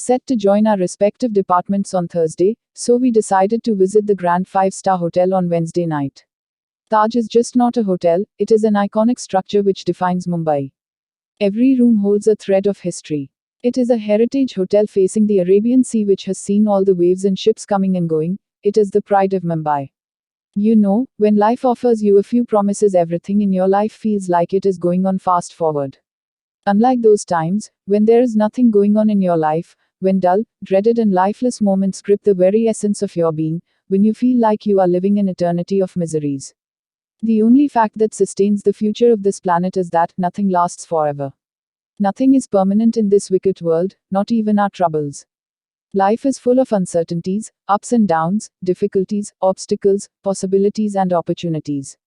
set to join our respective departments on Thursday, so we decided to visit the grand 5-star hotel on Wednesday night. Taj is just not a hotel, it is an iconic structure which defines Mumbai. Every room holds a thread of history. It is a heritage hotel facing the Arabian Sea which has seen all the waves and ships coming and going. It is the pride of Mumbai. You know, when life offers you a few promises, everything in your life feels like it is going on fast forward. Unlike those times, when there is nothing going on in your life, when dull, dreaded and lifeless moments grip the very essence of your being, when you feel like you are living an eternity of miseries. The only fact that sustains the future of this planet is that nothing lasts forever. Nothing is permanent in this wicked world, not even our troubles. Life is full of uncertainties, ups and downs, difficulties, obstacles, possibilities and opportunities.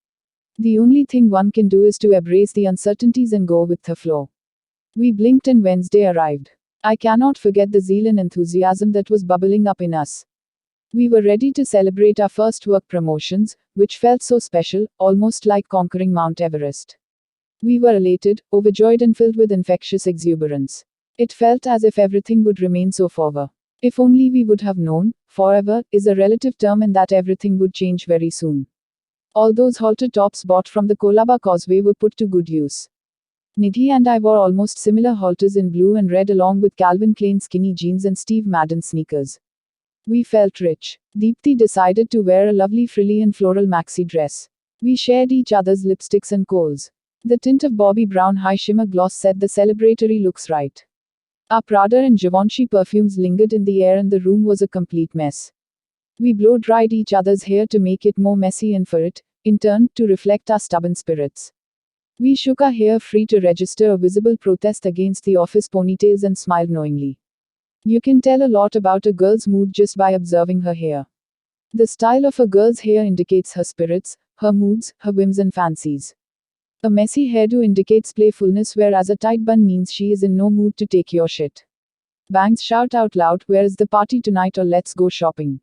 The only thing one can do is to embrace the uncertainties and go with the flow. We blinked and Wednesday arrived. I cannot forget the zeal and enthusiasm that was bubbling up in us. We were ready to celebrate our first work promotions, which felt so special, almost like conquering Mount Everest. We were elated, overjoyed and filled with infectious exuberance. It felt as if everything would remain so forever. If only we would have known, forever is a relative term and that everything would change very soon. All those halter tops bought from the Colaba Causeway were put to good use. Nidhi and I wore almost similar halters in blue and red along with Calvin Klein skinny jeans and Steve Madden sneakers. We felt rich. Deepti decided to wear a lovely frilly and floral maxi dress. We shared each other's lipsticks and coals. The tint of Bobbi Brown high shimmer gloss set the celebratory looks right. Our Prada and Givenchy perfumes lingered in the air and the room was a complete mess. We blow-dried each other's hair to make it more messy and for it, in turn, to reflect our stubborn spirits. We shook our hair free to register a visible protest against the office ponytails and smiled knowingly. You can tell a lot about a girl's mood just by observing her hair. The style of a girl's hair indicates her spirits, her moods, her whims and fancies. A messy hairdo indicates playfulness, whereas a tight bun means she is in no mood to take your shit. Bangs shout out loud, "Where is the party tonight?" or "Let's go shopping."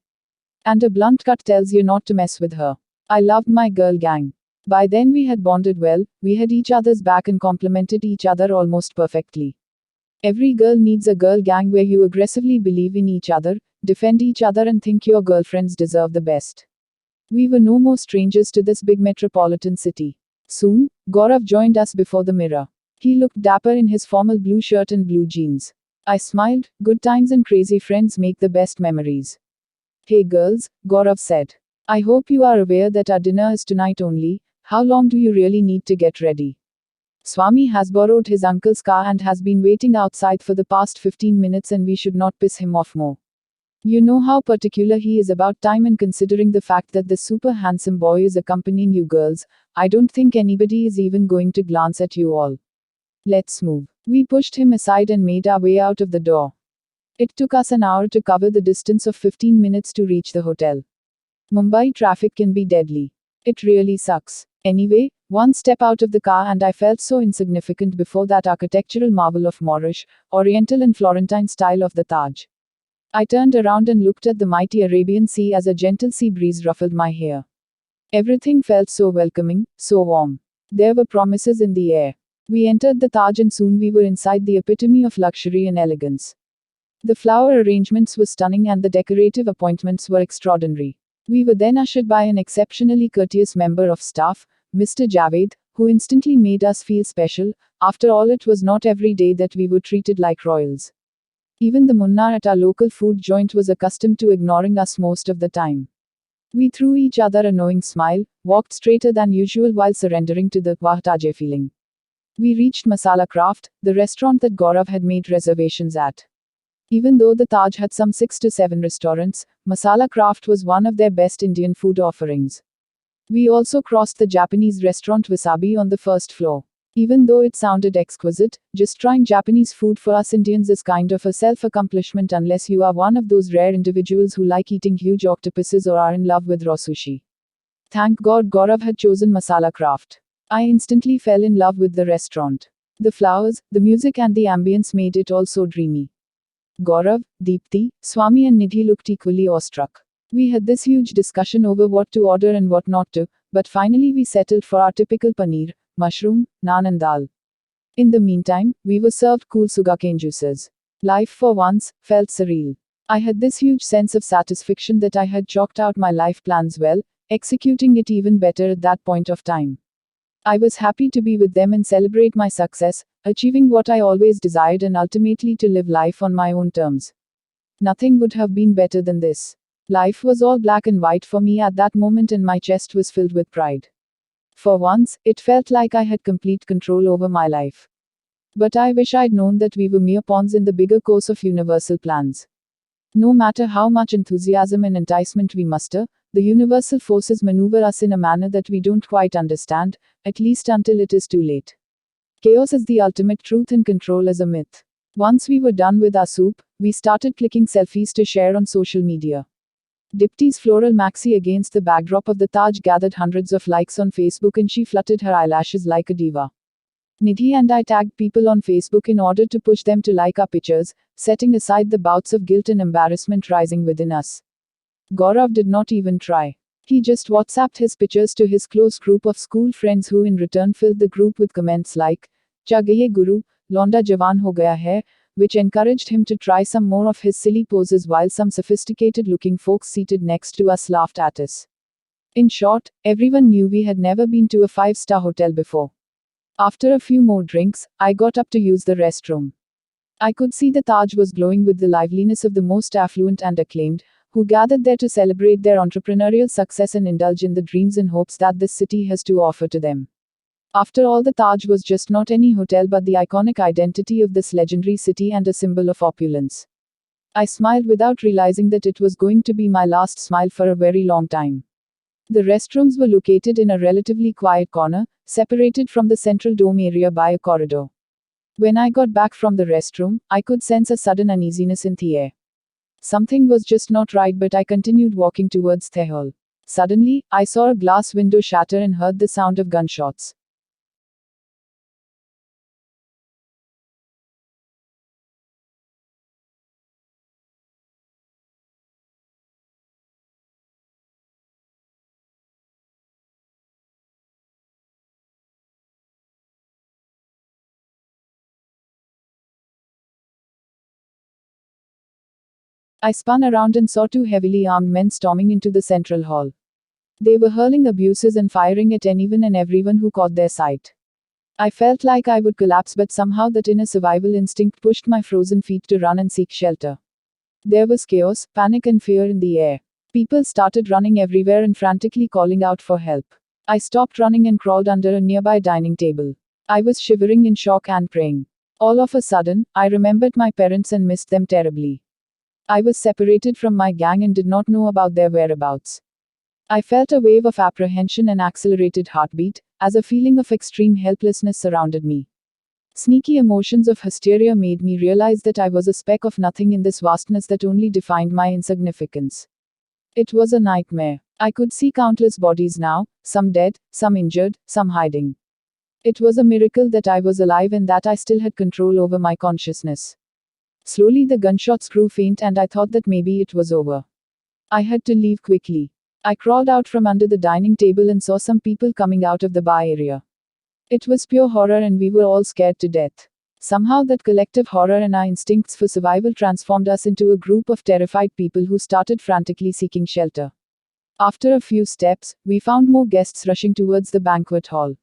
And a blunt cut tells you not to mess with her. I loved my girl gang. By then we had bonded well, we had each other's back and complemented each other almost perfectly. Every girl needs a girl gang where you aggressively believe in each other, defend each other and think your girlfriends deserve the best. We were no more strangers to this big metropolitan city. Soon, Gaurav joined us before the mirror. He looked dapper in his formal blue shirt and blue jeans. I smiled. Good times and crazy friends make the best memories. Hey girls, Gaurav said. I hope you are aware that our dinner is tonight only. How long do you really need to get ready? Swami has borrowed his uncle's car and has been waiting outside for the past 15 minutes and we should not piss him off more. You know how particular he is about time, and considering the fact that this super handsome boy is accompanying you girls, I don't think anybody is even going to glance at you all. Let's move. We pushed him aside and made our way out of the door. It took us an hour to cover the distance of 15 minutes to reach the hotel. Mumbai traffic can be deadly. It really sucks. Anyway, one step out of the car and I felt so insignificant before that architectural marvel of Moorish, Oriental and Florentine style of the Taj. I turned around and looked at the mighty Arabian Sea as a gentle sea breeze ruffled my hair. Everything felt so welcoming, so warm. There were promises in the air. We entered the Taj and soon we were inside the epitome of luxury and elegance. The flower arrangements were stunning and the decorative appointments were extraordinary. We were then ushered by an exceptionally courteous member of staff, Mr. Javed, who instantly made us feel special. After all, it was not every day that we were treated like royals. Even the munnar at our local food joint was accustomed to ignoring us most of the time. We threw each other a knowing smile, walked straighter than usual while surrendering to the "Wah Taj" feeling. We reached Masala Craft, the restaurant that Gaurav had made reservations at. Even though the Taj had some 6 to 7 restaurants, Masala Craft was one of their best Indian food offerings. We also crossed the Japanese restaurant Wasabi on the first floor. Even though it sounded exquisite, just trying Japanese food for us Indians is kind of a self-accomplishment unless you are one of those rare individuals who like eating huge octopuses or are in love with raw sushi. Thank God Gaurav had chosen Masala Craft. I instantly fell in love with the restaurant. The flowers, the music and the ambience made it all so dreamy. Gaurav, Deepti, Swami and Nidhi looked equally awestruck. We had this huge discussion over what to order and what not to, but finally we settled for our typical paneer, mushroom, naan and dal. In the meantime, we were served cool sugarcane juices. Life for once felt surreal. I had this huge sense of satisfaction that I had chalked out my life plans well, executing it even better at that point of time. I was happy to be with them and celebrate my success, achieving what I always desired and ultimately to live life on my own terms. Nothing would have been better than this. Life was all black and white for me at that moment and my chest was filled with pride. For once, it felt like I had complete control over my life. But I wish I'd known that we were mere pawns in the bigger course of universal plans. No matter how much enthusiasm and enticement we muster, the universal forces maneuver us in a manner that we don't quite understand, at least until it is too late. Chaos is the ultimate truth and control is a myth. Once we were done with our soup, we started clicking selfies to share on social media. Dipti's floral maxi against the backdrop of the Taj gathered hundreds of likes on Facebook and she fluttered her eyelashes like a diva. Nidhi and I tagged people on Facebook in order to push them to like our pictures, setting aside the bouts of guilt and embarrassment rising within us. Gaurav did not even try. He just WhatsApped his pictures to his close group of school friends who in return filled the group with comments like, "Cha gaye guru, Londa jawan ho gaya hai," which encouraged him to try some more of his silly poses while some sophisticated looking folks seated next to us laughed at us. In short, everyone knew we had never been to a 5-star hotel before. After a few more drinks, I got up to use the restroom. I could see the Taj was glowing with the liveliness of the most affluent and acclaimed, who gathered there to celebrate their entrepreneurial success and indulge in the dreams and hopes that this city has to offer to them. After all, the Taj was just not any hotel but the iconic identity of this legendary city and a symbol of opulence. I smiled without realizing that it was going to be my last smile for a very long time. The restrooms were located in a relatively quiet corner, separated from the central dome area by a corridor. When I got back from the restroom, I could sense a sudden uneasiness in the air. Something was just not right, but I continued walking towards the hall. Suddenly, I saw a glass window shatter and heard the sound of gunshots. I spun around and saw two heavily armed men storming into the central hall. They were hurling abuses and firing at anyone and everyone who caught their sight. I felt like I would collapse, but somehow that inner survival instinct pushed my frozen feet to run and seek shelter. There was chaos, panic and fear in the air. People started running everywhere and frantically calling out for help. I stopped running and crawled under a nearby dining table. I was shivering in shock and praying. All of a sudden, I remembered my parents and missed them terribly. I was separated from my gang and did not know about their whereabouts. I felt a wave of apprehension and accelerated heartbeat, as a feeling of extreme helplessness surrounded me. Sneaky emotions of hysteria made me realize that I was a speck of nothing in this vastness that only defined my insignificance. It was a nightmare. I could see countless bodies now, some dead, some injured, some hiding. It was a miracle that I was alive and that I still had control over my consciousness. Slowly the gunshots grew faint and I thought that maybe it was over. I had to leave quickly. I crawled out from under the dining table and saw some people coming out of the bar area. It was pure horror and we were all scared to death. Somehow that collective horror and our instincts for survival transformed us into a group of terrified people who started frantically seeking shelter. After a few steps, we found more guests rushing towards the banquet hall.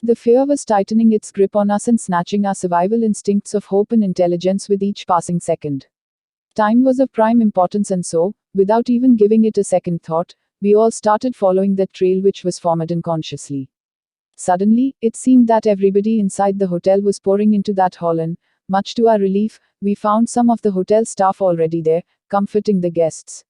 The fear was tightening its grip on us and snatching our survival instincts of hope and intelligence with each passing second. Time was of prime importance and so, without even giving it a second thought, we all started following that trail which was formed unconsciously. Suddenly, it seemed that everybody inside the hotel was pouring into that hall and, much to our relief, we found some of the hotel staff already there, comforting the guests.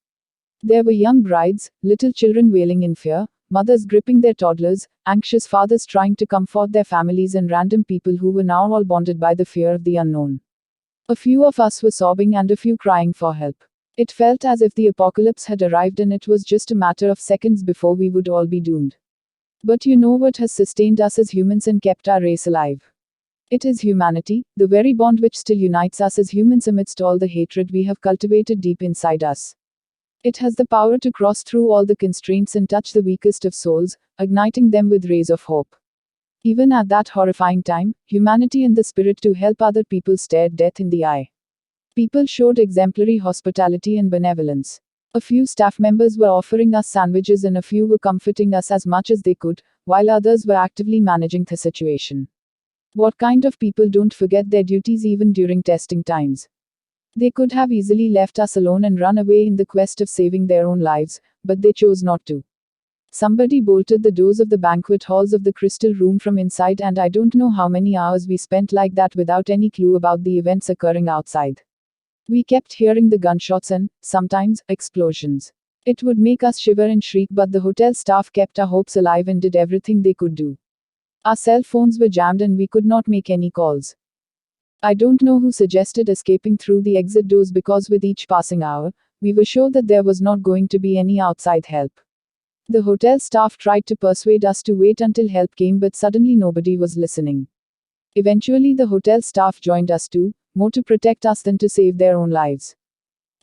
There were young brides, little children wailing in fear, mothers gripping their toddlers, anxious fathers trying to comfort their families and random people who were now all bonded by the fear of the unknown. A few of us were sobbing and a few crying for help. It felt as if the apocalypse had arrived and it was just a matter of seconds before we would all be doomed. But you know what has sustained us as humans and kept our race alive? It is humanity, the very bond which still unites us as humans amidst all the hatred we have cultivated deep inside us. It has the power to cross through all the constraints and touch the weakest of souls, igniting them with rays of hope. Even at that horrifying time, humanity and the spirit to help other people stared death in the eye. People showed exemplary hospitality and benevolence. A few staff members were offering us sandwiches and a few were comforting us as much as they could, while others were actively managing the situation. What kind of people don't forget their duties even during testing times? They could have easily left us alone and run away in the quest of saving their own lives, but they chose not to. Somebody bolted the doors of the banquet halls of the crystal room from inside, and I don't know how many hours we spent like that without any clue about the events occurring outside. We kept hearing the gunshots and, sometimes, explosions. It would make us shiver and shriek, but the hotel staff kept our hopes alive and did everything they could do. Our cell phones were jammed and we could not make any calls. I don't know who suggested escaping through the exit doors, because with each passing hour, we were sure that there was not going to be any outside help. The hotel staff tried to persuade us to wait until help came, but suddenly nobody was listening. Eventually the hotel staff joined us too, more to protect us than to save their own lives.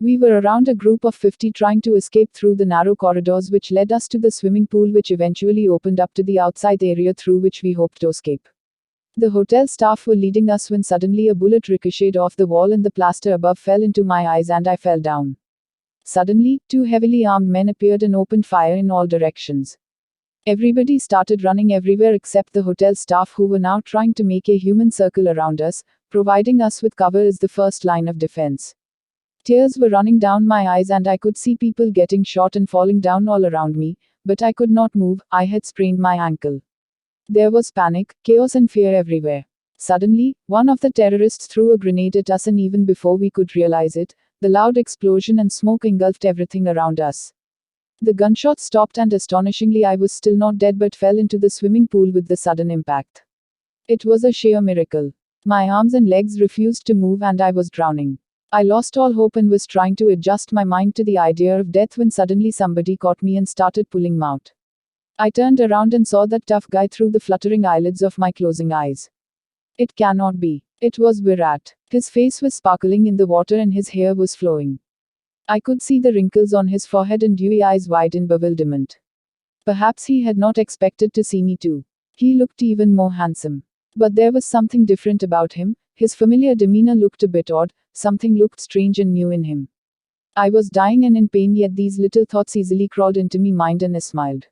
We were around a group of 50 trying to escape through the narrow corridors which led us to the swimming pool, which eventually opened up to the outside area through which we hoped to escape. The hotel staff were leading us when suddenly a bullet ricocheted off the wall and the plaster above fell into my eyes and I fell down. Suddenly, two heavily armed men appeared and opened fire in all directions. Everybody started running everywhere except the hotel staff, who were now trying to make a human circle around us, providing us with cover as the first line of defense. Tears were running down my eyes and I could see people getting shot and falling down all around me, but I could not move. I had sprained my ankle. There was panic, chaos and fear everywhere. Suddenly, one of the terrorists threw a grenade at us, and even before we could realize it, the loud explosion and smoke engulfed everything around us. The gunshots stopped and astonishingly I was still not dead but fell into the swimming pool with the sudden impact. It was a sheer miracle. My arms and legs refused to move and I was drowning. I lost all hope and was trying to adjust my mind to the idea of death when suddenly somebody caught me and started pulling me out. I turned around and saw that tough guy through the fluttering eyelids of my closing eyes. It cannot be. It was Virat. His face was sparkling in the water and his hair was flowing. I could see the wrinkles on his forehead and dewy eyes wide in bewilderment. Perhaps he had not expected to see me too. He looked even more handsome. But there was something different about him. His familiar demeanor looked a bit odd, something looked strange and new in him. I was dying and in pain, yet these little thoughts easily crawled into my mind and I smiled.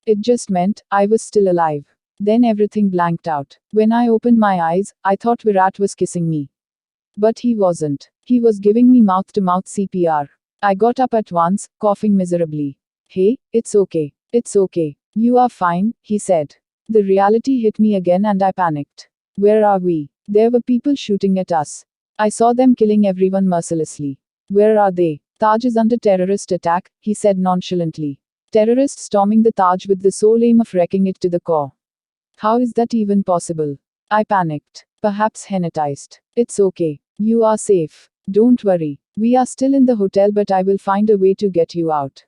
It just meant I was still alive. Then everything blanked out. When I opened my eyes, I thought Virat was kissing me. But he wasn't. He was giving me mouth-to-mouth CPR. I got up at once, coughing miserably. Hey, it's okay. It's okay. You are fine, he said. The reality hit me again and I panicked. Where are we? There were people shooting at us. I saw them killing everyone mercilessly. Where are they? Taj is under terrorist attack, he said nonchalantly. Terrorists storming the Taj with the sole aim of wrecking it to the core. How is that even possible? I panicked. Perhaps hypnotized. It's okay. You are safe. Don't worry. We are still in the hotel, but I will find a way to get you out.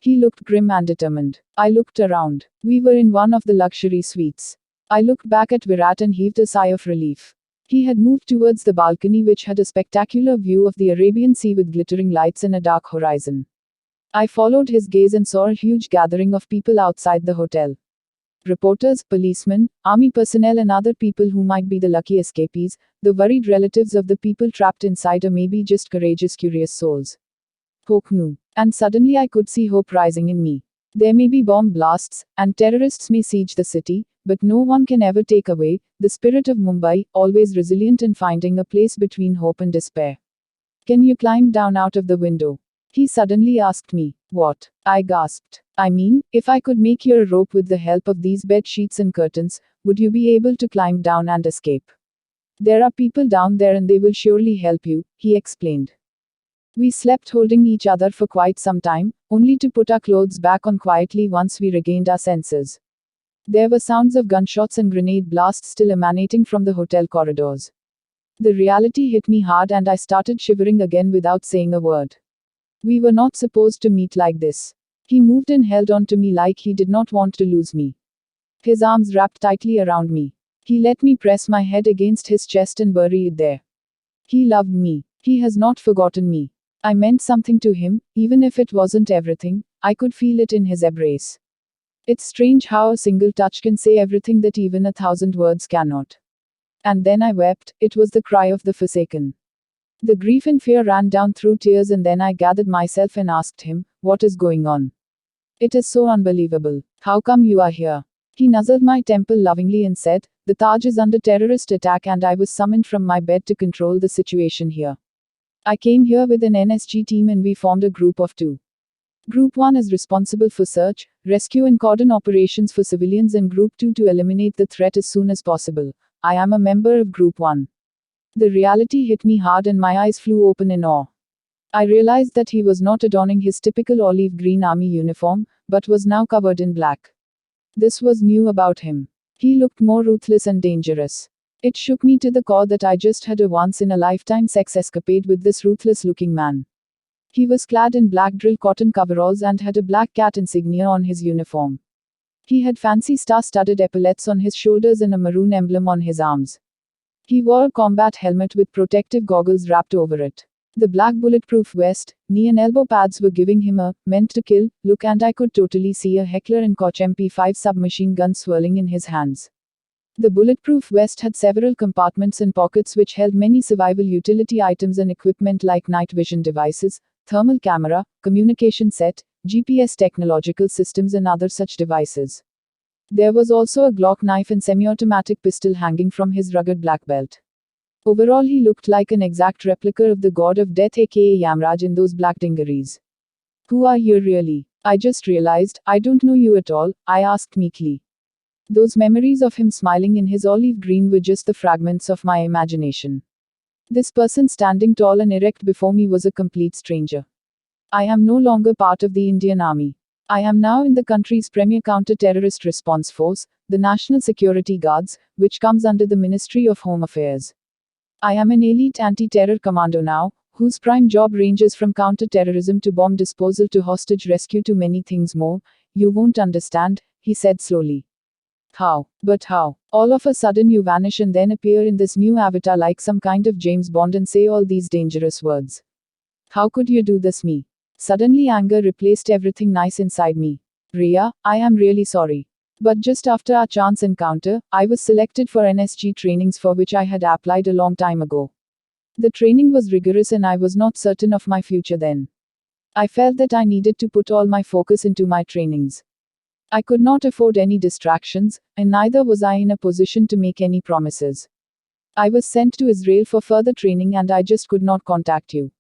He looked grim and determined. I looked around. We were in one of the luxury suites. I looked back at Virat and heaved a sigh of relief. He had moved towards the balcony, which had a spectacular view of the Arabian Sea with glittering lights and a dark horizon. I followed his gaze and saw a huge gathering of people outside the hotel. Reporters, policemen, army personnel and other people who might be the lucky escapees, the worried relatives of the people trapped inside, or maybe just courageous, curious souls. Hope knew. And suddenly I could see hope rising in me. There may be bomb blasts, and terrorists may siege the city, but no one can ever take away the spirit of Mumbai, always resilient and finding a place between hope and despair. Can you climb down out of the window? He suddenly asked me. What? I gasped. I mean, if I could make you a rope with the help of these bed sheets and curtains, would you be able to climb down and escape? There are people down there and they will surely help you, he explained. We slept holding each other for quite some time, only to put our clothes back on quietly once we regained our senses. There were sounds of gunshots and grenade blasts still emanating from the hotel corridors. The reality hit me hard and I started shivering again without saying a word. We were not supposed to meet like this. He moved and held on to me like he did not want to lose me. His arms wrapped tightly around me. He let me press my head against his chest and bury it there. He loved me. He has not forgotten me. I meant something to him, even if it wasn't everything. I could feel it in his embrace. It's strange how a single touch can say everything that even 1,000 words cannot. And then I wept. It was the cry of the forsaken. The grief and fear ran down through tears, and then I gathered myself and asked him, "What is going on? It is so unbelievable. How come you are here?" He nuzzled my temple lovingly and said, "The Taj is under terrorist attack and I was summoned from my bed to control the situation here. I came here with an NSG team and we formed a group of two. Group 1 is responsible for search, rescue and cordon operations for civilians, and Group 2 to eliminate the threat as soon as possible. I am a member of Group 1. The reality hit me hard and my eyes flew open in awe. I realized that he was not adorning his typical olive green army uniform, but was now covered in black. This was new about him. He looked more ruthless and dangerous. It shook me to the core that I just had a once-in-a-lifetime sex escapade with this ruthless-looking man. He was clad in black drill cotton coveralls and had a black cat insignia on his uniform. He had fancy star-studded epaulets on his shoulders and a maroon emblem on his arms. He wore a combat helmet with protective goggles wrapped over it. The black bulletproof vest, knee and elbow pads were giving him a meant to kill look, and I could totally see a Heckler & Koch MP5 submachine gun swirling in his hands. The bulletproof vest had several compartments and pockets which held many survival utility items and equipment like night vision devices, thermal camera, communication set, GPS technological systems and other such devices. There was also a Glock knife and semi-automatic pistol hanging from his rugged black belt. Overall he looked like an exact replica of the god of death aka Yamraj in those black dungarees. "Who are you really?" "I just realized, I don't know you at all," I asked meekly. Those memories of him smiling in his olive green were just the fragments of my imagination. This person standing tall and erect before me was a complete stranger. I am no longer part of the Indian Army. I am now in the country's premier counter-terrorist response force, the National Security Guards, which comes under the Ministry of Home Affairs. I am an elite anti-terror commando now, whose prime job ranges from counter-terrorism to bomb disposal to hostage rescue to many things more. You won't understand, he said slowly. How? But how? All of a sudden you vanish and then appear in this new avatar like some kind of James Bond and say all these dangerous words. How could you do this me? Suddenly anger replaced everything nice inside me. Ria, I am really sorry. But just after our chance encounter, I was selected for NSG trainings for which I had applied a long time ago. The training was rigorous and I was not certain of my future then. I felt that I needed to put all my focus into my trainings. I could not afford any distractions, and neither was I in a position to make any promises. I was sent to Israel for further training and I just could not contact you.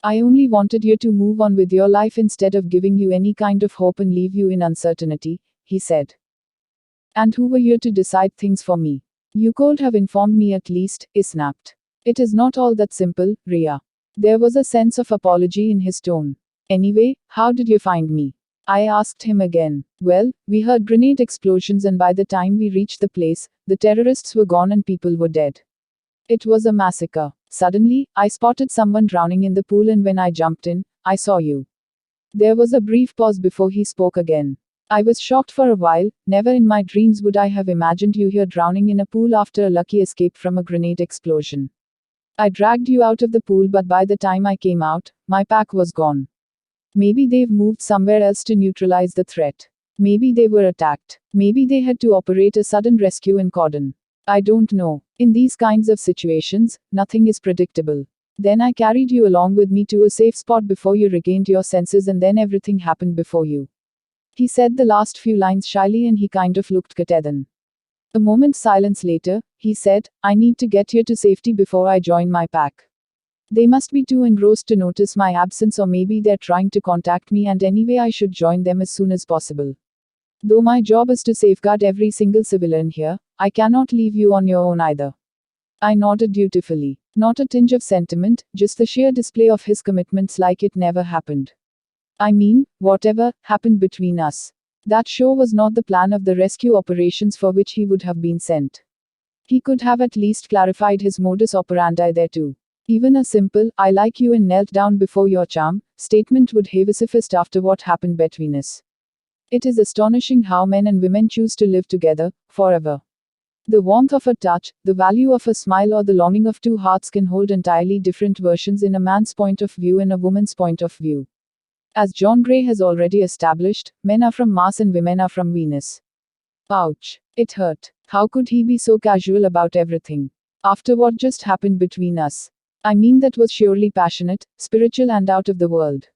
I only wanted you to move on with your life instead of giving you any kind of hope and leave you in uncertainty, he said. And who were you to decide things for me? You could have informed me at least, he snapped. It is not all that simple, Ria. There was a sense of apology in his tone. Anyway, how did you find me? I asked him again. Well, we heard grenade explosions and by the time we reached the place, the terrorists were gone and people were dead. It was a massacre. Suddenly, I spotted someone drowning in the pool and when I jumped in, I saw you. There was a brief pause before he spoke again. I was shocked for a while. Never in my dreams would I have imagined you here drowning in a pool after a lucky escape from a grenade explosion. I dragged you out of the pool, but by the time I came out, my pack was gone. Maybe they've moved somewhere else to neutralize the threat. Maybe they were attacked. Maybe they had to operate a sudden rescue in cordon. I don't know. In these kinds of situations, nothing is predictable. Then I carried you along with me to a safe spot before you regained your senses, and then everything happened before you. He said the last few lines shyly and he kind of looked Katedan. A moment's silence later, he said, I need to get here to safety before I join my pack. They must be too engrossed to notice my absence, or maybe they're trying to contact me, and anyway I should join them as soon as possible. Though my job is to safeguard every single civilian here, I cannot leave you on your own either. I nodded dutifully. Not a tinge of sentiment, just the sheer display of his commitments like it never happened. I mean, whatever happened between us. That sure was not the plan of the rescue operations for which he would have been sent. He could have at least clarified his modus operandi there too. Even a simple, I like you and knelt down before your charm, statement would have sufficed after what happened between us. It is astonishing how men and women choose to live together, forever. The warmth of a touch, the value of a smile, or the longing of two hearts can hold entirely different versions in a man's point of view and a woman's point of view. As John Gray has already established, men are from Mars and women are from Venus. Ouch. It hurt. How could he be so casual about everything? After what just happened between us? I mean, that was surely passionate, spiritual, and out of the world.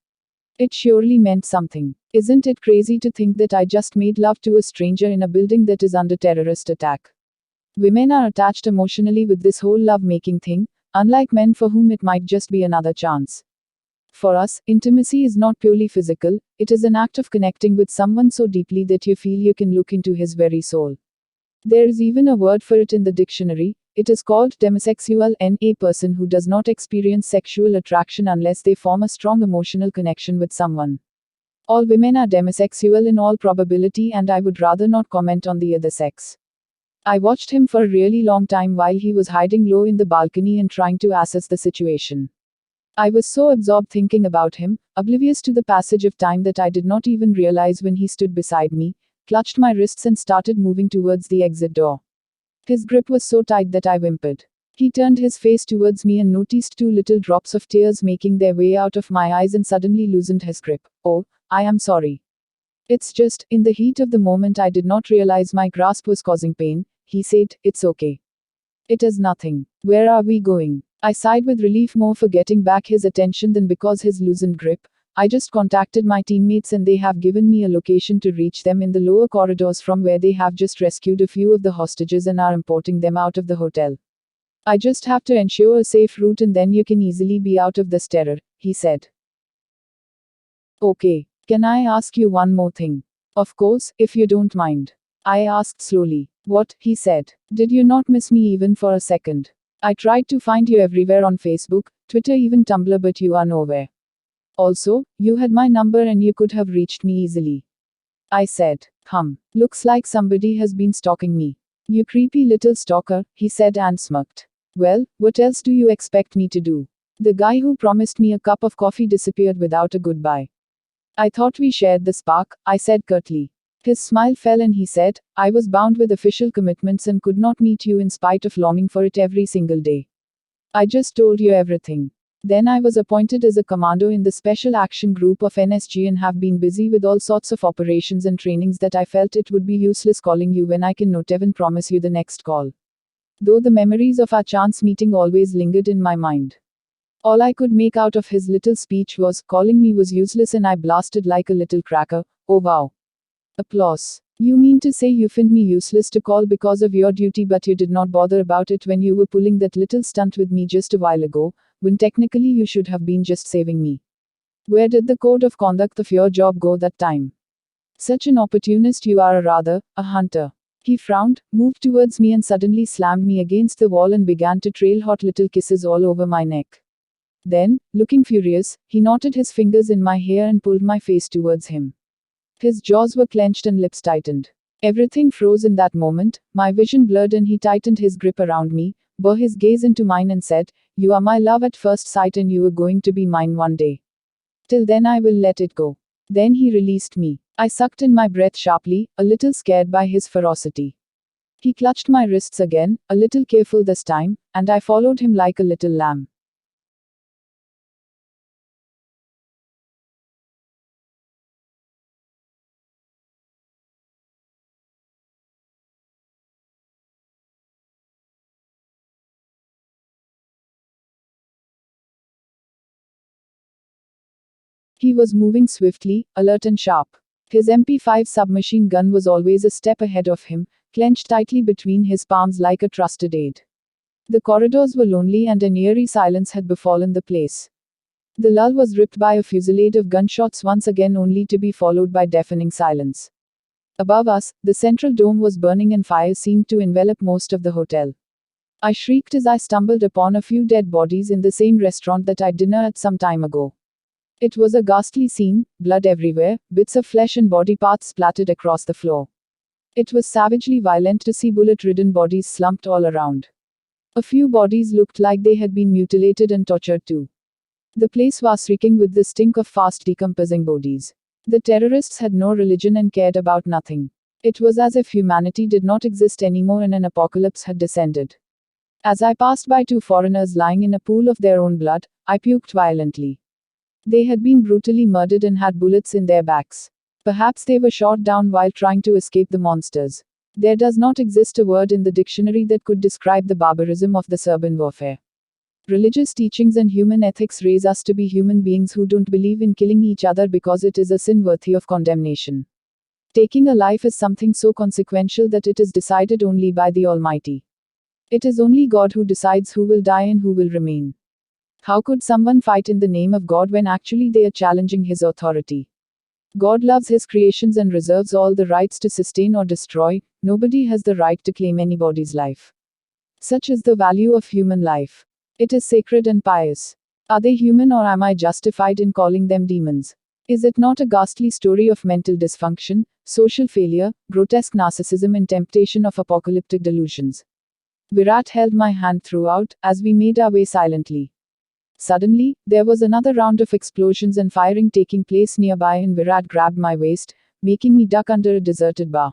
It surely meant something. Isn't it crazy to think that I just made love to a stranger in a building that is under terrorist attack? Women are attached emotionally with this whole love-making thing, unlike men for whom it might just be another chance. For us, intimacy is not purely physical, it is an act of connecting with someone so deeply that you feel you can look into his very soul. There is even a word for it in the dictionary. It is called demisexual, a person who does not experience sexual attraction unless they form a strong emotional connection with someone. All women are demisexual in all probability, and I would rather not comment on the other sex. I watched him for a really long time while he was hiding low in the balcony and trying to assess the situation. I was so absorbed thinking about him, oblivious to the passage of time, that I did not even realize when he stood beside me, clutched my wrists, and started moving towards the exit door. His grip was so tight that I whimpered. He turned his face towards me and noticed 2 little drops of tears making their way out of my eyes and suddenly loosened his grip. "Oh, I am sorry. It's just, in the heat of the moment I did not realize my grasp was causing pain," he said. "It's okay. It is nothing. Where are we going?" I sighed with relief, more for getting back his attention than because his loosened grip. "I just contacted my teammates and they have given me a location to reach them in the lower corridors from where they have just rescued a few of the hostages and are importing them out of the hotel. I just have to ensure a safe route and then you can easily be out of this terror," he said. "Okay. Can I ask you one more thing?" "Of course, if you don't mind," I asked slowly. "What?" he said. "Did you not miss me even for a second? I tried to find you everywhere on Facebook, Twitter, even Tumblr, but you are nowhere. Also, you had my number and you could have reached me easily." I said. Looks like somebody has been stalking me." "You creepy little stalker," he said and smirked. "Well, what else do you expect me to do? The guy who promised me a cup of coffee disappeared without a goodbye." "I thought we shared the spark," I said curtly. His smile fell and he said, "I was bound with official commitments and could not meet you in spite of longing for it every single day. I just told you everything. Then I was appointed as a commando in the Special Action Group of NSG and have been busy with all sorts of operations and trainings that I felt it would be useless calling you when I can not even promise you the next call. Though the memories of our chance meeting always lingered in my mind." All I could make out of his little speech was, "Calling me was useless," and I blasted like a little cracker. "Oh wow." Applause. "You mean to say you find me useless to call because of your duty, but you did not bother about it when you were pulling that little stunt with me just a while ago, when technically you should have been just saving me? Where did the code of conduct of your job go that time? Such an opportunist you are, rather, a hunter." He frowned, moved towards me and suddenly slammed me against the wall and began to trail hot little kisses all over my neck. Then, looking furious, he knotted his fingers in my hair and pulled my face towards him. His jaws were clenched and lips tightened. Everything froze in that moment, my vision blurred, and he tightened his grip around me, bore his gaze into mine and said, "You are my love at first sight and you are going to be mine one day. Till then I will let it go." Then he released me. I sucked in my breath sharply, a little scared by his ferocity. He clutched my wrists again, a little careful this time, and I followed him like a little lamb. He was moving swiftly, alert and sharp. His MP5 submachine gun was always a step ahead of him, clenched tightly between his palms like a trusted aide. The corridors were lonely and an eerie silence had befallen the place. The lull was ripped by a fusillade of gunshots once again, only to be followed by deafening silence. Above us, the central dome was burning and fire seemed to envelop most of the hotel. I shrieked as I stumbled upon a few dead bodies in the same restaurant that I'd dinner at some time ago. It was a ghastly scene, blood everywhere, bits of flesh and body parts splattered across the floor. It was savagely violent to see bullet-ridden bodies slumped all around. A few bodies looked like they had been mutilated and tortured too. The place was reeking with the stink of fast decomposing bodies. The terrorists had no religion and cared about nothing. It was as if humanity did not exist anymore and an apocalypse had descended. As I passed by 2 foreigners lying in a pool of their own blood, I puked violently. They had been brutally murdered and had bullets in their backs. Perhaps they were shot down while trying to escape the monsters. There does not exist a word in the dictionary that could describe the barbarism of the Serbian warfare. Religious teachings and human ethics raise us to be human beings who don't believe in killing each other because it is a sin worthy of condemnation. Taking a life is something so consequential that it is decided only by the Almighty. It is only God who decides who will die and who will remain. How could someone fight in the name of God when actually they are challenging His authority? God loves His creations and reserves all the rights to sustain or destroy. Nobody has the right to claim anybody's life. Such is the value of human life. It is sacred and pious. Are they human, or am I justified in calling them demons? Is it not a ghastly story of mental dysfunction, social failure, grotesque narcissism, and temptation of apocalyptic delusions? Virat held my hand throughout, as we made our way silently. Suddenly, there was another round of explosions and firing taking place nearby, and Virat grabbed my waist, making me duck under a deserted bar.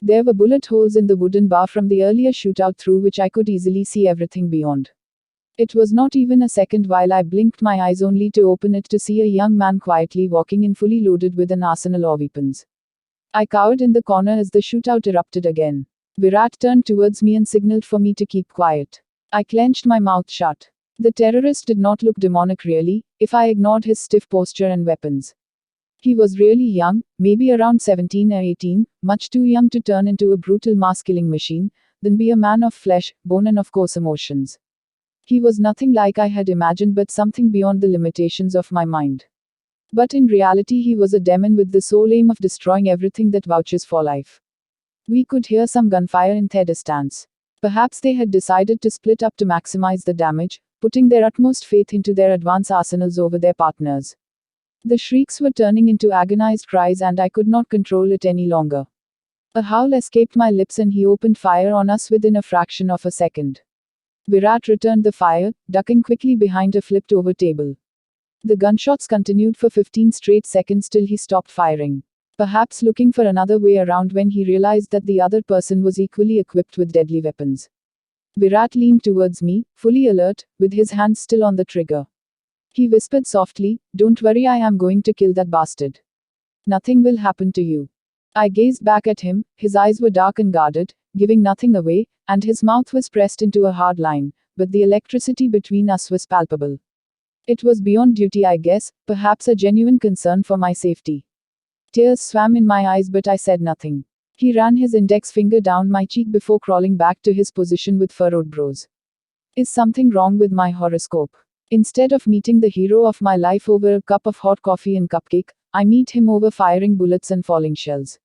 There were bullet holes in the wooden bar from the earlier shootout, through which I could easily see everything beyond. It was not even a second while I blinked my eyes only to open it to see a young man quietly walking in, fully loaded with an arsenal of weapons. I cowered in the corner as the shootout erupted again. Virat turned towards me and signaled for me to keep quiet. I clenched my mouth shut. The terrorist did not look demonic really, if I ignored his stiff posture and weapons. He was really young, maybe around 17 or 18, much too young to turn into a brutal mass-killing machine, then be a man of flesh, bone and of course emotions. He was nothing like I had imagined, but something beyond the limitations of my mind. But in reality he was a demon with the sole aim of destroying everything that vouches for life. We could hear some gunfire in their distance. Perhaps they had decided to split up to maximize the damage, putting their utmost faith into their advanced arsenals over their partners. The shrieks were turning into agonized cries, and I could not control it any longer. A howl escaped my lips and he opened fire on us within a fraction of a second. Virat returned the fire, ducking quickly behind a flipped-over table. The gunshots continued for 15 straight seconds till he stopped firing. Perhaps looking for another way around when he realized that the other person was equally equipped with deadly weapons. Virat leaned towards me, fully alert, with his hand still on the trigger. He whispered softly, "Don't worry, I am going to kill that bastard. Nothing will happen to you." I gazed back at him, his eyes were dark and guarded, giving nothing away, and his mouth was pressed into a hard line, but the electricity between us was palpable. It was beyond duty, I guess, perhaps a genuine concern for my safety. Tears swam in my eyes, but I said nothing. He ran his index finger down my cheek before crawling back to his position with furrowed brows. Is something wrong with my horoscope? Instead of meeting the hero of my life over a cup of hot coffee and cupcake, I meet him over firing bullets and falling shells.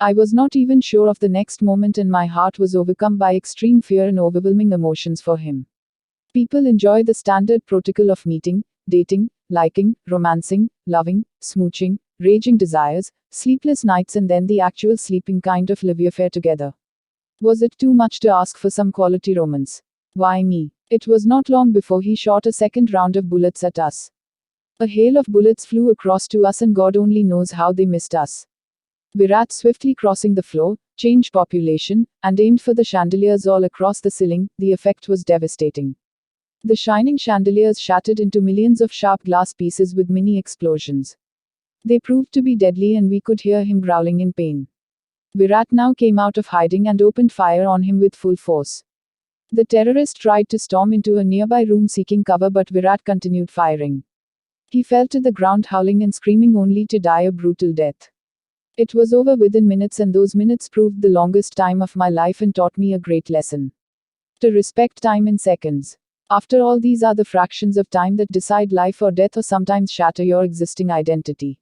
I was not even sure of the next moment, and my heart was overcome by extreme fear and overwhelming emotions for him. People enjoy the standard protocol of meeting, dating, liking, romancing, loving, smooching, raging desires, sleepless nights, and then the actual sleeping kind of live affair together. Was it too much to ask for some quality romance? Why me? It was not long before he shot a second round of bullets at us. A hail of bullets flew across to us, and God only knows how they missed us. Virat swiftly crossing the floor, changed population, and aimed for the chandeliers all across the ceiling. The effect was devastating. The shining chandeliers shattered into millions of sharp glass pieces with mini explosions. They proved to be deadly, and we could hear him growling in pain. Virat now came out of hiding and opened fire on him with full force. The terrorist tried to storm into a nearby room seeking cover, but Virat continued firing. He fell to the ground howling and screaming, only to die a brutal death. It was over within minutes, and those minutes proved the longest time of my life and taught me a great lesson. To respect time in seconds. After all, these are the fractions of time that decide life or death, or sometimes shatter your existing identity.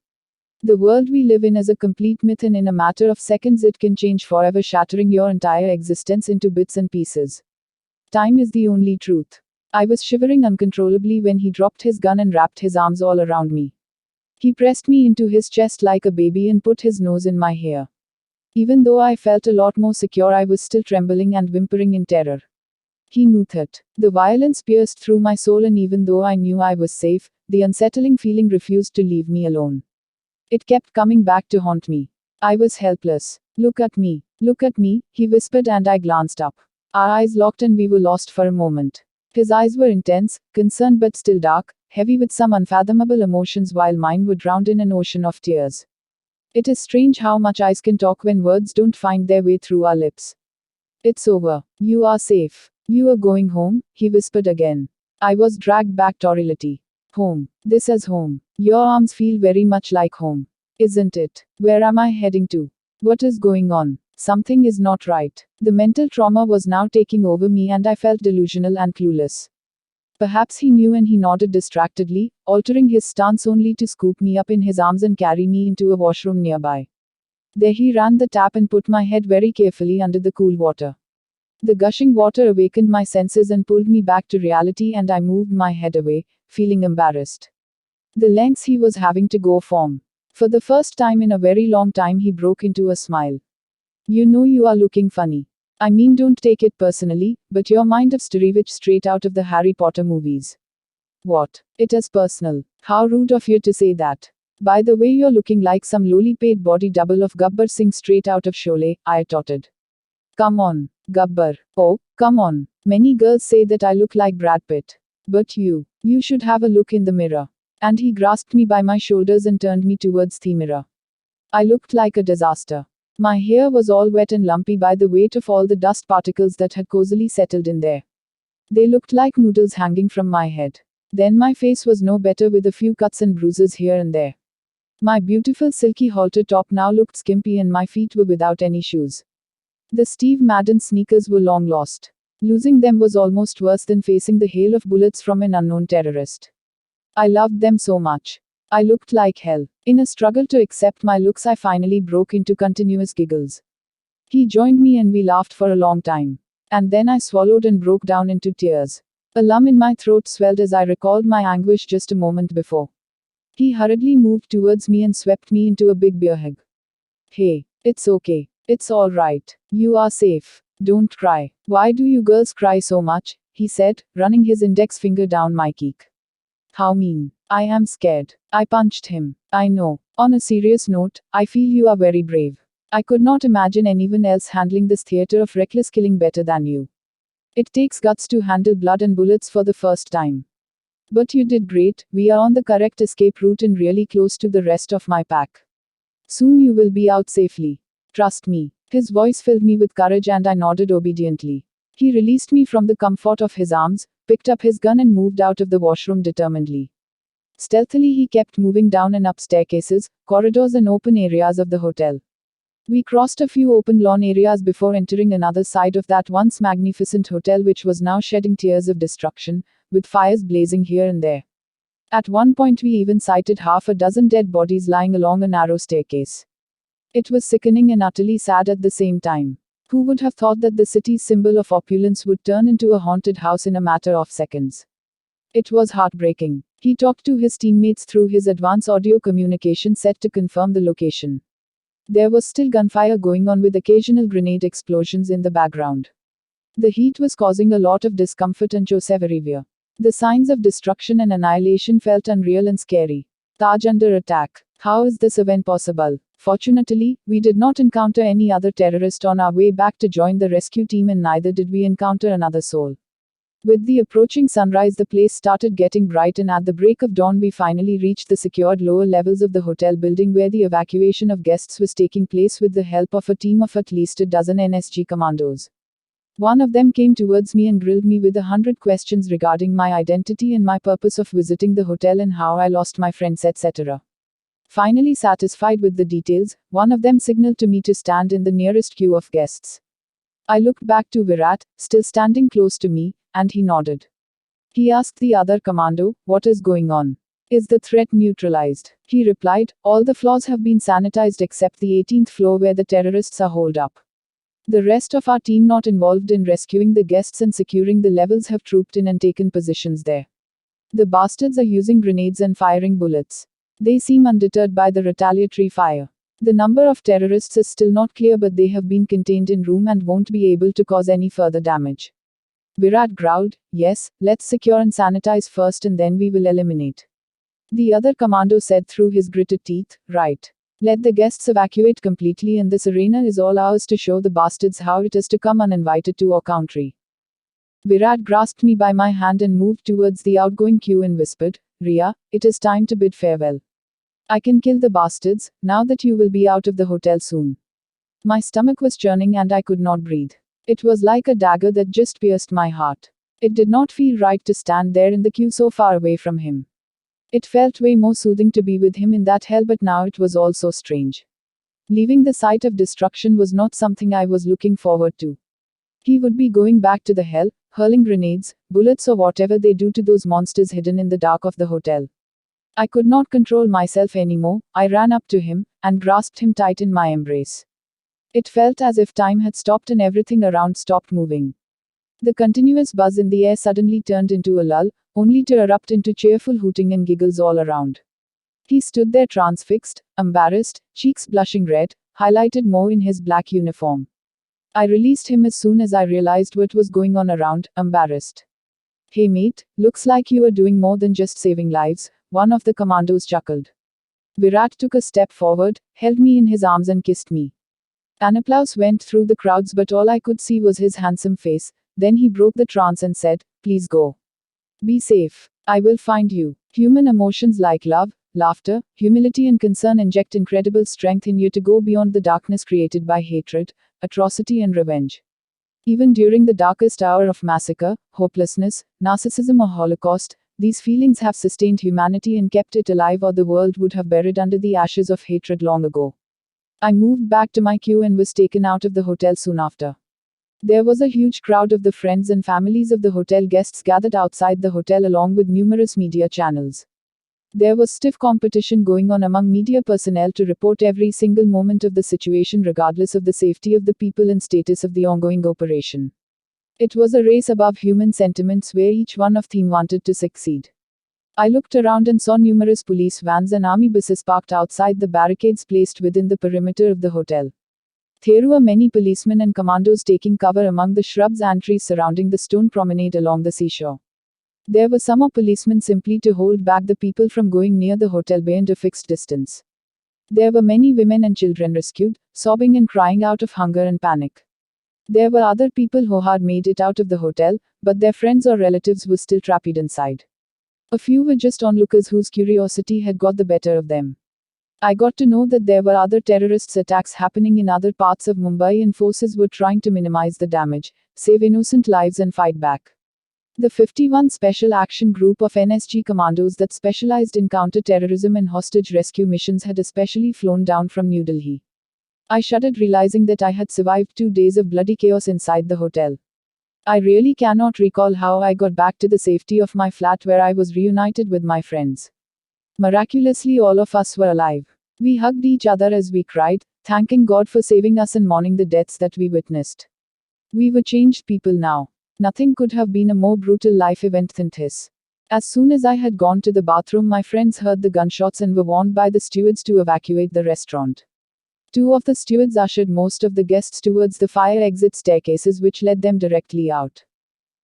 The world we live in is a complete myth, and in a matter of seconds it can change forever, shattering your entire existence into bits and pieces. Time is the only truth. I was shivering uncontrollably when he dropped his gun and wrapped his arms all around me. He pressed me into his chest like a baby and put his nose in my hair. Even though I felt a lot more secure, I was still trembling and whimpering in terror. He knew that. The violence pierced through my soul, and even though I knew I was safe, the unsettling feeling refused to leave me alone. It kept coming back to haunt me. I was helpless. "Look at me. Look at me," he whispered, and I glanced up. Our eyes locked, and we were lost for a moment. His eyes were intense, concerned but still dark, heavy with some unfathomable emotions, while mine were drowned in an ocean of tears. It is strange how much eyes can talk when words don't find their way through our lips. "It's over. You are safe. You are going home," he whispered again. I was dragged back torility. Home. This is home. Your arms feel very much like home. Isn't it? Where am I heading to? What is going on? Something is not right. The mental trauma was now taking over me and I felt delusional and clueless. Perhaps he knew and he nodded distractedly, altering his stance only to scoop me up in his arms and carry me into a washroom nearby. There he ran the tap and put my head very carefully under the cool water. The gushing water awakened my senses and pulled me back to reality, and I moved my head away, feeling embarrassed. The lengths he was having to go from. For the first time in a very long time he broke into a smile. You know you are looking funny. I mean, don't take it personally, but your mind of Sturevich straight out of the Harry Potter movies. What? It is personal. How rude of you to say that. By the way, you're looking like some lowly paid body double of Gabbar Singh straight out of Sholay, I retorted. Come on, Gabbar. Oh, come on. Many girls say that I look like Brad Pitt. But you should have a look in the mirror. And he grasped me by my shoulders and turned me towards the mirror. I looked like a disaster. My hair was all wet and lumpy by the weight of all the dust particles that had cozily settled in there. They looked like noodles hanging from my head. Then my face was no better, with a few cuts and bruises here and there. My beautiful silky halter top now looked skimpy and my feet were without any shoes. The Steve Madden sneakers were long lost. Losing them was almost worse than facing the hail of bullets from an unknown terrorist. I loved them so much. I looked like hell. In a struggle to accept my looks, I finally broke into continuous giggles. He joined me and we laughed for a long time. And then I swallowed and broke down into tears. A lump in my throat swelled as I recalled my anguish just a moment before. He hurriedly moved towards me and swept me into a big bear hug. Hey, it's okay. It's all right. You are safe. Don't cry. Why do you girls cry so much? He said, running his index finger down my cheek. How mean. I am scared. I punched him. I know. On a serious note, I feel you are very brave. I could not imagine anyone else handling this theater of reckless killing better than you. It takes guts to handle blood and bullets for the first time. But you did great. We are on the correct escape route and really close to the rest of my pack. Soon you will be out safely. Trust me. His voice filled me with courage and I nodded obediently. He released me from the comfort of his arms, picked up his gun and moved out of the washroom determinedly. Stealthily he kept moving down and up staircases, corridors and open areas of the hotel. We crossed a few open lawn areas before entering another side of that once magnificent hotel, which was now shedding tears of destruction, with fires blazing here and there. At one point we even sighted half a dozen dead bodies lying along a narrow staircase. It was sickening and utterly sad at the same time. Who would have thought that the city's symbol of opulence would turn into a haunted house in a matter of seconds? It was heartbreaking. He talked to his teammates through his advanced audio communication set to confirm the location. There was still gunfire going on, with occasional grenade explosions in the background. The heat was causing a lot of discomfort and chose everywhere. The signs of destruction and annihilation felt unreal and scary. Taj under attack. How is this even possible? Fortunately, we did not encounter any other terrorist on our way back to join the rescue team, and neither did we encounter another soul. With the approaching sunrise, the place started getting bright, and at the break of dawn we finally reached the secured lower levels of the hotel building, where the evacuation of guests was taking place with the help of a team of at least a dozen NSG commandos. One of them came towards me and grilled me with 100 questions regarding my identity and my purpose of visiting the hotel and how I lost my friends, etc. Finally satisfied with the details, one of them signaled to me to stand in the nearest queue of guests. I looked back to Virat, still standing close to me, and he nodded. He asked the other commando, "What is going on? Is the threat neutralized?" He replied, "All the floors have been sanitized except the 18th floor where the terrorists are holed up. The rest of our team not involved in rescuing the guests and securing the levels have trooped in and taken positions there. The bastards are using grenades and firing bullets. They seem undeterred by the retaliatory fire. The number of terrorists is still not clear, but they have been contained in room and won't be able to cause any further damage." Virat growled, "Yes, let's secure and sanitize first and then we will eliminate." The other commando said through his gritted teeth, "Right. Let the guests evacuate completely and this arena is all ours to show the bastards how it is to come uninvited to our country." Virat grasped me by my hand and moved towards the outgoing queue and whispered, "Ria, it is time to bid farewell. I can kill the bastards, now that you will be out of the hotel soon." My stomach was churning and I could not breathe. It was like a dagger that just pierced my heart. It did not feel right to stand there in the queue so far away from him. It felt way more soothing to be with him in that hell, but now it was all so strange. Leaving the site of destruction was not something I was looking forward to. He would be going back to the hell, hurling grenades, bullets, or whatever they do to those monsters hidden in the dark of the hotel. I could not control myself anymore. I ran up to him and grasped him tight in my embrace. It felt as if time had stopped and everything around stopped moving. The continuous buzz in the air suddenly turned into a lull, only to erupt into cheerful hooting and giggles all around. He stood there transfixed, embarrassed, cheeks blushing red, highlighted more in his black uniform. I released him as soon as I realized what was going on around, embarrassed. "Hey mate, looks like you are doing more than just saving lives," one of the commandos chuckled. Virat took a step forward, held me in his arms and kissed me. An applause went through the crowds, but all I could see was his handsome face. Then he broke the trance and said, "Please go. Be safe. I will find you." Human emotions like love, laughter, humility, and concern inject incredible strength in you to go beyond the darkness created by hatred, atrocity, and revenge. Even during the darkest hour of massacre, hopelessness, narcissism, or Holocaust, these feelings have sustained humanity and kept it alive, or the world would have buried under the ashes of hatred long ago. I moved back to my queue and was taken out of the hotel soon after. There was a huge crowd of the friends and families of the hotel guests gathered outside the hotel, along with numerous media channels. There was stiff competition going on among media personnel to report every single moment of the situation, regardless of the safety of the people and status of the ongoing operation. It was a race above human sentiments where each one of them wanted to succeed. I looked around and saw numerous police vans and army buses parked outside the barricades placed within the perimeter of the hotel. There were many policemen and commandos taking cover among the shrubs and trees surrounding the stone promenade along the seashore. There were some more policemen simply to hold back the people from going near the hotel beyond a fixed distance. There were many women and children rescued, sobbing and crying out of hunger and panic. There were other people who had made it out of the hotel, but their friends or relatives were still trapped inside. A few were just onlookers whose curiosity had got the better of them. I got to know that there were other terrorist attacks happening in other parts of Mumbai, and forces were trying to minimize the damage, save innocent lives, and fight back. The 51 Special Action Group of NSG commandos that specialized in counter-terrorism and hostage rescue missions had especially flown down from New Delhi. I shuddered, realizing that I had survived 2 days of bloody chaos inside the hotel. I really cannot recall how I got back to the safety of my flat, where I was reunited with my friends. Miraculously, all of us were alive. We hugged each other as we cried, thanking God for saving us and mourning the deaths that we witnessed. We were changed people now. Nothing could have been a more brutal life event than this. As soon as I had gone to the bathroom, my friends heard the gunshots and were warned by the stewards to evacuate the restaurant. 2 of the stewards ushered most of the guests towards the fire exit staircases, which led them directly out.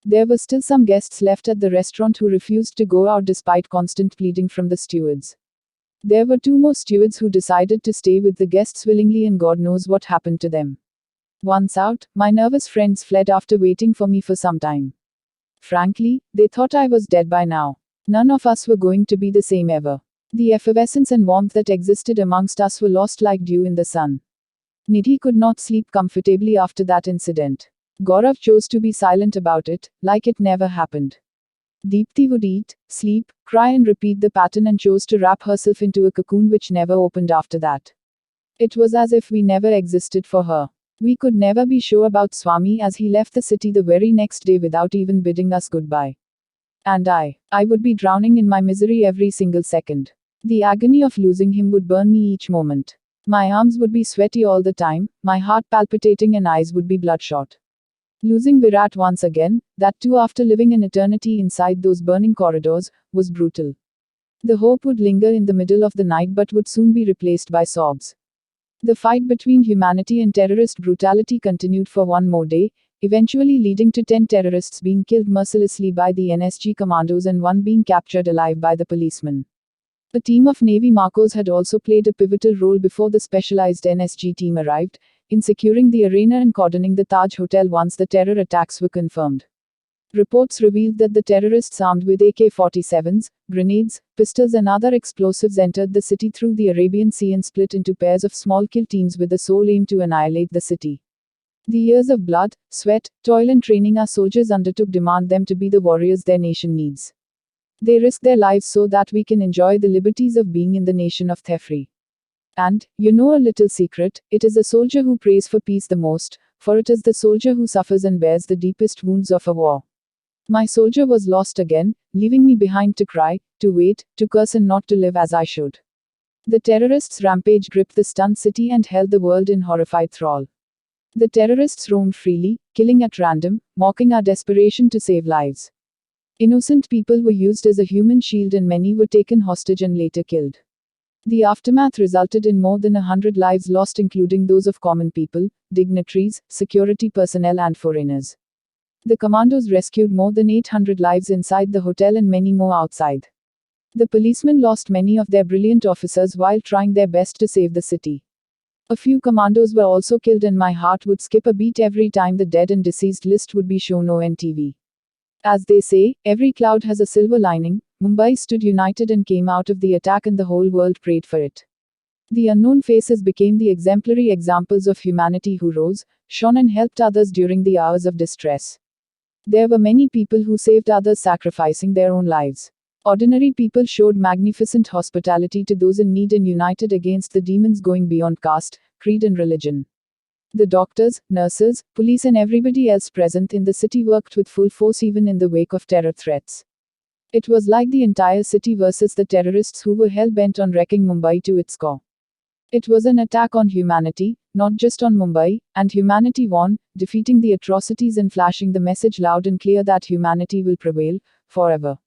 There were still some guests left at the restaurant who refused to go out despite constant pleading from the stewards. There were 2 more stewards who decided to stay with the guests willingly, and God knows what happened to them. Once out, my nervous friends fled after waiting for me for some time. Frankly, they thought I was dead by now. None of us were going to be the same ever. The effervescence and warmth that existed amongst us were lost like dew in the sun. Nidhi could not sleep comfortably after that incident. Gaurav chose to be silent about it, like it never happened. Deepthi would eat, sleep, cry, and repeat the pattern, and chose to wrap herself into a cocoon which never opened after that. It was as if we never existed for her. We could never be sure about Swami, as he left the city the very next day without even bidding us goodbye. And I would be drowning in my misery every single second. The agony of losing him would burn me each moment. My arms would be sweaty all the time, my heart palpitating, and eyes would be bloodshot. Losing Virat once again, that too after living an eternity inside those burning corridors, was brutal. The hope would linger in the middle of the night but would soon be replaced by sobs. The fight between humanity and terrorist brutality continued for one more day, eventually leading to 10 terrorists being killed mercilessly by the NSG commandos and 1 being captured alive by the policemen. A team of Navy Marcos had also played a pivotal role before the specialized NSG team arrived, in securing the arena and cordoning the Taj Hotel once the terror attacks were confirmed. Reports revealed that the terrorists, armed with AK-47s, grenades, pistols, and other explosives, entered the city through the Arabian Sea and split into pairs of small kill teams with the sole aim to annihilate the city. The years of blood, sweat, toil and training our soldiers undertook demand them to be the warriors their nation needs. They risk their lives so that we can enjoy the liberties of being in the nation of Thefri. And, you know a little secret, it is the soldier who prays for peace the most, for it is the soldier who suffers and bears the deepest wounds of a war. My soldier was lost again, leaving me behind to cry, to wait, to curse and not to live as I should. The terrorists' rampage gripped the stunned city and held the world in horrified thrall. The terrorists roamed freely, killing at random, mocking our desperation to save lives. Innocent people were used as a human shield and many were taken hostage and later killed. The aftermath resulted in more than 100 lives lost, including those of common people, dignitaries, security personnel and foreigners. The commandos rescued more than 800 lives inside the hotel and many more outside. The policemen lost many of their brilliant officers while trying their best to save the city. A few commandos were also killed and my heart would skip a beat every time the dead and deceased list would be shown on TV. As they say, every cloud has a silver lining. Mumbai stood united and came out of the attack and the whole world prayed for it. The unknown faces became the exemplary examples of humanity who rose, shone and helped others during the hours of distress. There were many people who saved others, sacrificing their own lives. Ordinary people showed magnificent hospitality to those in need and united against the demons going beyond caste, creed and religion. The doctors, nurses, police and everybody else present in the city worked with full force even in the wake of terror threats. It was like the entire city versus the terrorists who were hell-bent on wrecking Mumbai to its core. It was an attack on humanity, not just on Mumbai, and humanity won, defeating the atrocities and flashing the message loud and clear that humanity will prevail, forever.